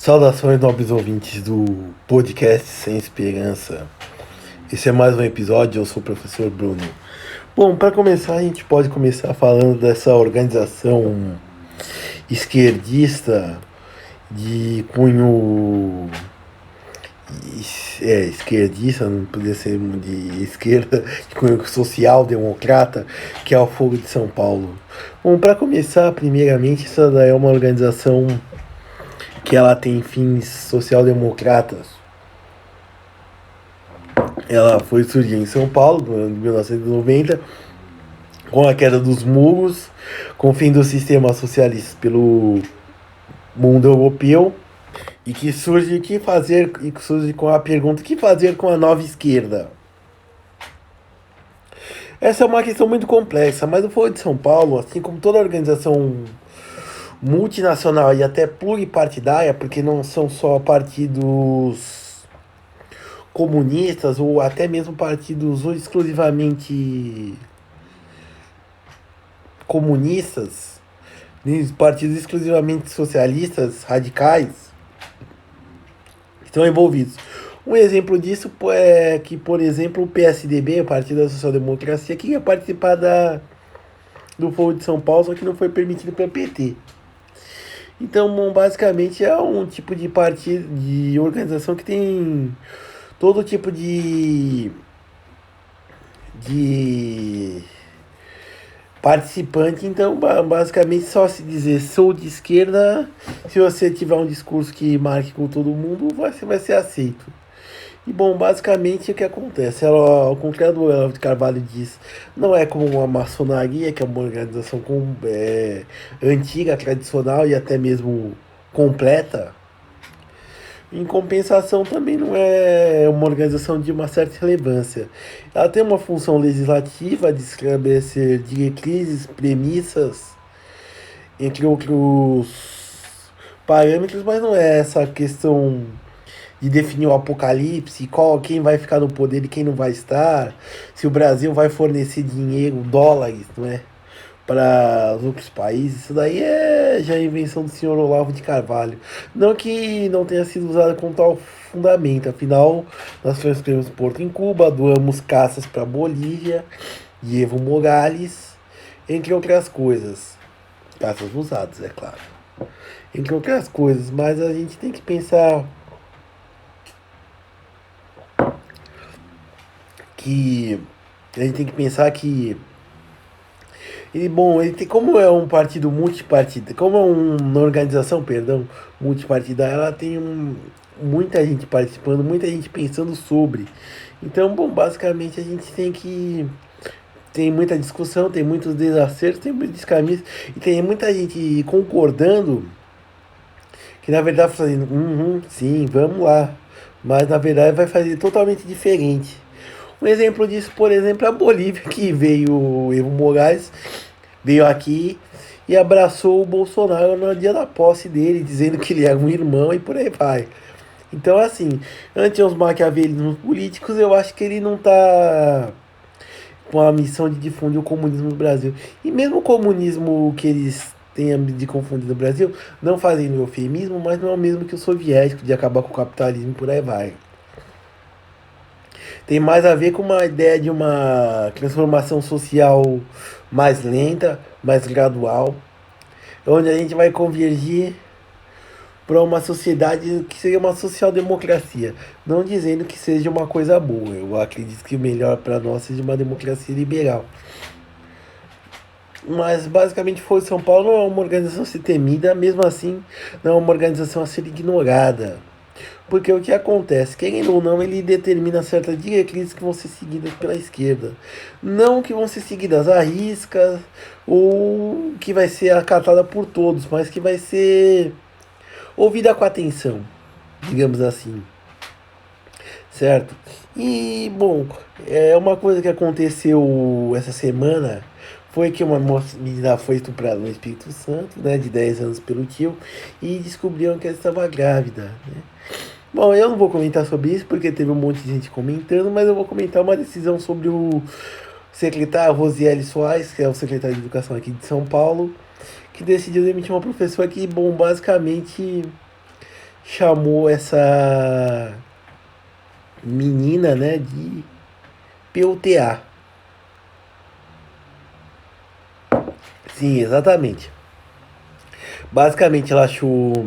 Saudações, nobres ouvintes do podcast Sem Esperança. Esse é mais um episódio, eu sou o professor Bruno. Bom, para começar, a gente pode começar falando dessa organização esquerdista de cunho esquerdista, não podia ser de esquerda, de cunho social-democrata, que é o Fogo de São Paulo. Bom, para começar, primeiramente, essa daí é uma organização que ela tem fins social-democratas. Ela foi surgir em São Paulo, no ano de 1990, com a queda dos muros, com o fim do sistema socialista pelo mundo europeu, e que surge com a pergunta: o que fazer com a nova esquerda? Essa é uma questão muito complexa, mas o Foro de São Paulo, assim como toda organização multinacional e até pluripartidária, porque não são só partidos comunistas ou até mesmo partidos ou exclusivamente comunistas, partidos exclusivamente socialistas, radicais, estão envolvidos. Um exemplo disso é que, por exemplo, o PSDB, o Partido da Social Democracia, queria participar do Foro de São Paulo, só que não foi permitido pelo PT. Então, bom, basicamente é um tipo de partido, de organização que tem todo tipo de participante. Então, basicamente, só se dizer sou de esquerda, se você tiver um discurso que marque com todo mundo, você vai ser aceito. E, bom, basicamente o que acontece, ela, ao contrário do Olavo de Carvalho diz, não é como uma maçonaria, que é uma organização antiga, tradicional e até mesmo completa. Em compensação, também não é uma organização de uma certa relevância. Ela tem uma função legislativa de estabelecer diretrizes, premissas, entre outros parâmetros, mas não é essa questão de definir o apocalipse, quem vai ficar no poder e quem não vai estar, se o Brasil vai fornecer dinheiro, dólares, não é, para os outros países. Isso daí é já a invenção do senhor Olavo de Carvalho. Não que não tenha sido usada com tal fundamento, afinal, nós transferimos Porto em Cuba, doamos caças para Bolívia, de Evo Morales, entre outras coisas. Caças usadas, é claro. Entre outras coisas, mas a gente tem que pensar que ele tem, como é um partido multipartida, como é uma organização, perdão, multipartidária, ela tem muita gente participando, muita gente pensando sobre. Então, bom, basicamente a gente tem muita discussão, tem muitos desacertos, tem muitos caminhos e tem muita gente concordando que na verdade fazendo, sim, vamos lá, mas na verdade vai fazer totalmente diferente. Um exemplo disso, por exemplo, é a Bolívia, que veio o Evo Morales, veio aqui e abraçou o Bolsonaro no dia da posse dele, dizendo que ele era um irmão e por aí vai. Então, assim, ante os maquiavelismos políticos, eu acho que ele não está com a missão de difundir o comunismo no Brasil. E mesmo o comunismo que eles têm de confundir no Brasil, não fazendo eufemismo, mas não é o mesmo que o soviético, de acabar com o capitalismo e por aí vai. Tem mais a ver com uma ideia de uma transformação social mais lenta, mais gradual, onde a gente vai convergir para uma sociedade que seria uma social-democracia. Não dizendo que seja uma coisa boa, eu acredito que o melhor para nós seja uma democracia liberal. Mas basicamente foi São Paulo não é uma organização a ser temida, mesmo assim não é uma organização a ser ignorada. Porque o que acontece, querendo ou não, ele determina certas diretrizes que vão ser seguidas pela esquerda. Não que vão ser seguidas à risca ou que vai ser acatada por todos, mas que vai ser ouvida com atenção, digamos assim. Certo? E, bom, uma coisa que aconteceu essa semana foi que uma menina foi estuprada no Espírito Santo, né, de 10 anos pelo tio, e descobriram que ela estava grávida, né? Bom, eu não vou comentar sobre isso porque teve um monte de gente comentando, mas eu vou comentar uma decisão sobre o secretário Rosieli Soares, que é o secretário de Educação aqui de São Paulo, que decidiu demitir uma professora que, bom, basicamente chamou essa menina, né, de PUTA. Sim, exatamente. Basicamente ela chamou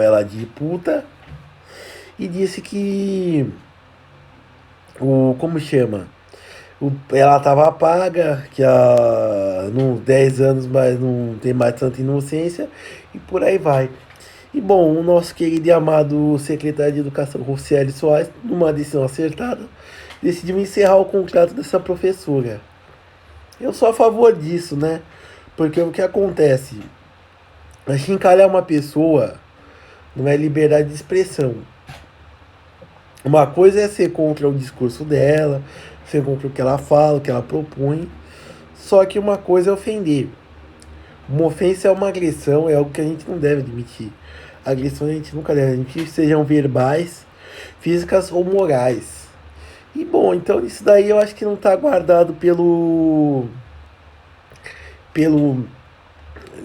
ela de puta e disse que como chama? Ela tava paga, que há 10 anos mais não tem mais tanta inocência e por aí vai. E bom, o nosso querido e amado secretário de Educação, Rocieli Soares, numa decisão acertada, decidiu encerrar o contrato dessa professora. Eu sou a favor disso, né? Porque o que acontece? Achincalhar uma pessoa não é liberdade de expressão. Uma coisa é ser contra o discurso dela, ser contra o que ela fala, o que ela propõe. Só que uma coisa é ofender. Uma ofensa é uma agressão, é algo que a gente não deve admitir. Agressão a gente nunca deve admitir, sejam verbais, físicas ou morais. E bom, então isso daí eu acho que não está guardado pelo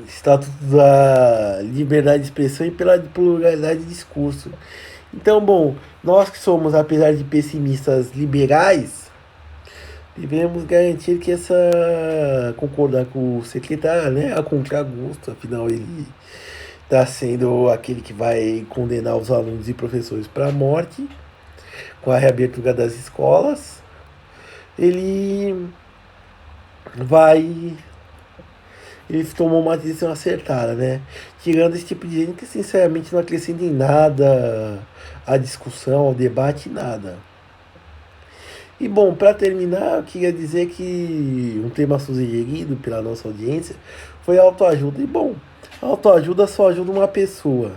Estatuto da Liberdade de Expressão e pela pluralidade de discurso. Então, bom, nós que somos, apesar de pessimistas liberais, devemos garantir que concordar com o secretário, né, a contragosto, afinal ele está sendo aquele que vai condenar os alunos e professores para a morte com a reabertura das escolas. Ele vai ele tomou uma decisão acertada, né? Tirando esse tipo de gente que sinceramente não acrescenta em nada à discussão, ao debate, nada. E bom, para terminar, eu queria dizer que um tema sugerido pela nossa audiência foi autoajuda. E bom, autoajuda só ajuda uma pessoa,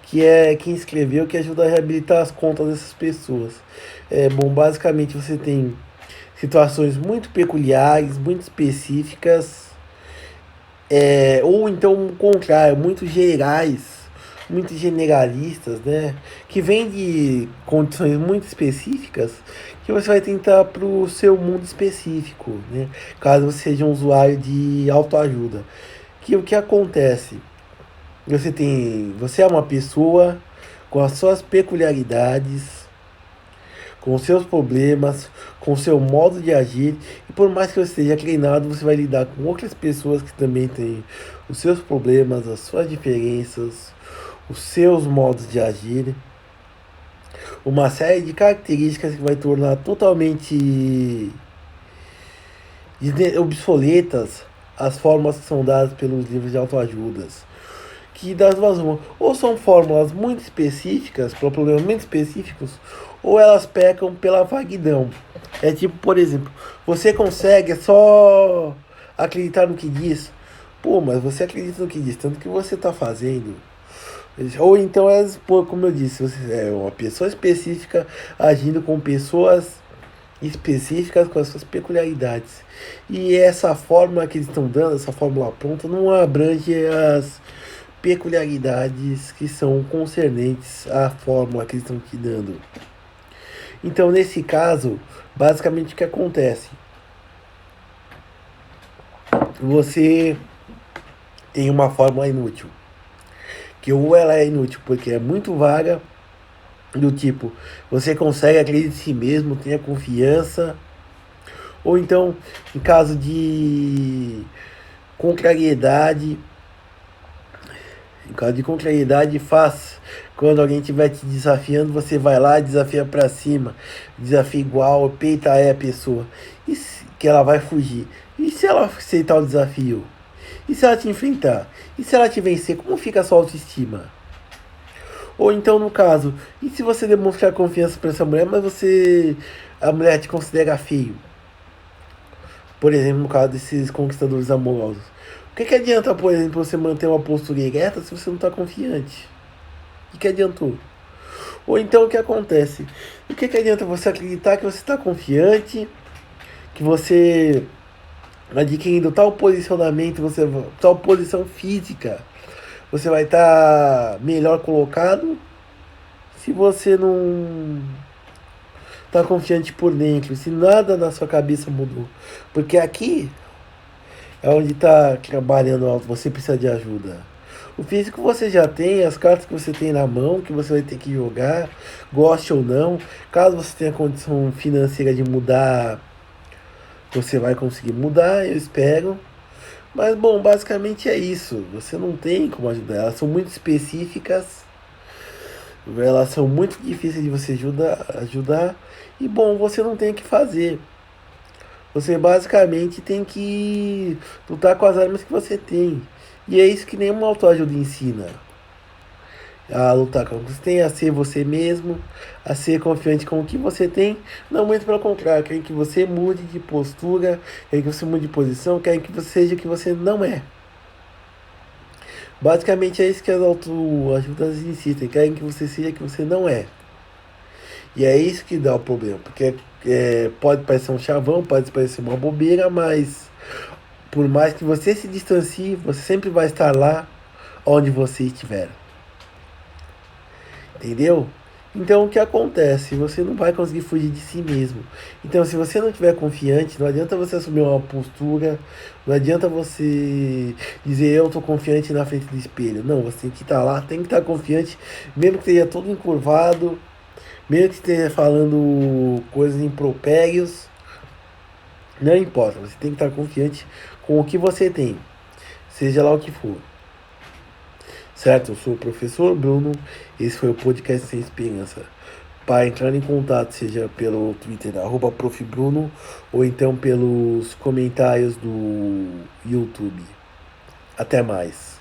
que é quem escreveu, que ajuda a reabilitar as contas dessas pessoas. Bom, basicamente você tem situações muito peculiares, muito específicas, ou então o contrário, muito gerais, muito generalistas, né? Que vem de condições muito específicas que você vai tentar para o seu mundo específico, né? Caso você seja um usuário de autoajuda. Que o que acontece? Você é uma pessoa com as suas peculiaridades, com os seus problemas, com o seu modo de agir. E por mais que você esteja treinado, você vai lidar com outras pessoas que também têm os seus problemas, as suas diferenças, os seus modos de agir. Uma série de características que vai tornar totalmente obsoletas as fórmulas que são dadas pelos livros de autoajudas. Que das duas uma, ou são fórmulas muito específicas, para problemas muito específicos, ou elas pecam pela vaguidão. É tipo, por exemplo, você consegue só acreditar no que diz. Pô, mas você acredita no que diz, tanto que você está fazendo. Ou então, como eu disse, você é uma pessoa específica agindo com pessoas específicas com as suas peculiaridades. E essa fórmula que eles estão dando, essa fórmula pronta, não abrange as peculiaridades que são concernentes à fórmula que eles estão te dando. Então, nesse caso, basicamente o que acontece? Você tem uma fórmula inútil. Que ou ela é inútil porque é muito vaga, do tipo, você consegue, acreditar em si mesmo, tenha confiança. Ou então, em caso de contrariedade, faz. Quando alguém estiver te desafiando, você vai lá, desafia pra cima, desafia igual, peita a pessoa. Que ela vai fugir. E se ela aceitar o desafio? E se ela te enfrentar? E se ela te vencer? Como fica a sua autoestima? Ou então, no caso, e se você demonstrar confiança para essa mulher, mas a mulher te considera feio? Por exemplo, no caso desses conquistadores amorosos. O que adianta, por exemplo, você manter uma postura ereta se você não está confiante? O que adiantou? Ou então, o que acontece? O que adianta você acreditar que você está confiante, que você adquirindo tal posicionamento, tal posição física, você vai estar melhor colocado se você não está confiante por dentro, se nada na sua cabeça mudou. Porque aqui é onde está trabalhando alto, você precisa de ajuda. O físico você já tem, as cartas que você tem na mão, que você vai ter que jogar, goste ou não. Caso você tenha condição financeira de mudar, você vai conseguir mudar, eu espero. Mas bom, basicamente é isso. Você não tem como ajudar. Elas são muito específicas. Elas são muito difíceis de você ajudar. E bom, você não tem o que fazer. Você basicamente tem que lutar com as armas que você tem. E é isso que nenhuma autoajuda ensina. A lutar com o que você tem, a ser você mesmo, a ser confiante com o que você tem. Não, muito pelo contrário, querem que você mude de postura, querem que você mude de posição, querem que você seja o que você não é. Basicamente é isso que as autoajudas insistem, querem que você seja o que você não é. E é isso que dá o problema, porque pode parecer um chavão, pode parecer uma bobeira, mas por mais que você se distancie, você sempre vai estar lá onde você estiver. Entendeu? Então o que acontece? Você não vai conseguir fugir de si mesmo. Então se você não estiver confiante, não adianta você assumir uma postura, não adianta você dizer eu estou confiante na frente do espelho. Não, você tem que estar lá, tem que estar confiante, mesmo que esteja todo encurvado, mesmo que esteja falando coisas impropérios, não importa, você tem que estar confiante com o que você tem, seja lá o que for. Certo? Eu sou o professor Bruno, esse foi o podcast Sem Esperança. Para entrar em contato, seja pelo Twitter, @profbruno, ou então pelos comentários do YouTube. Até mais.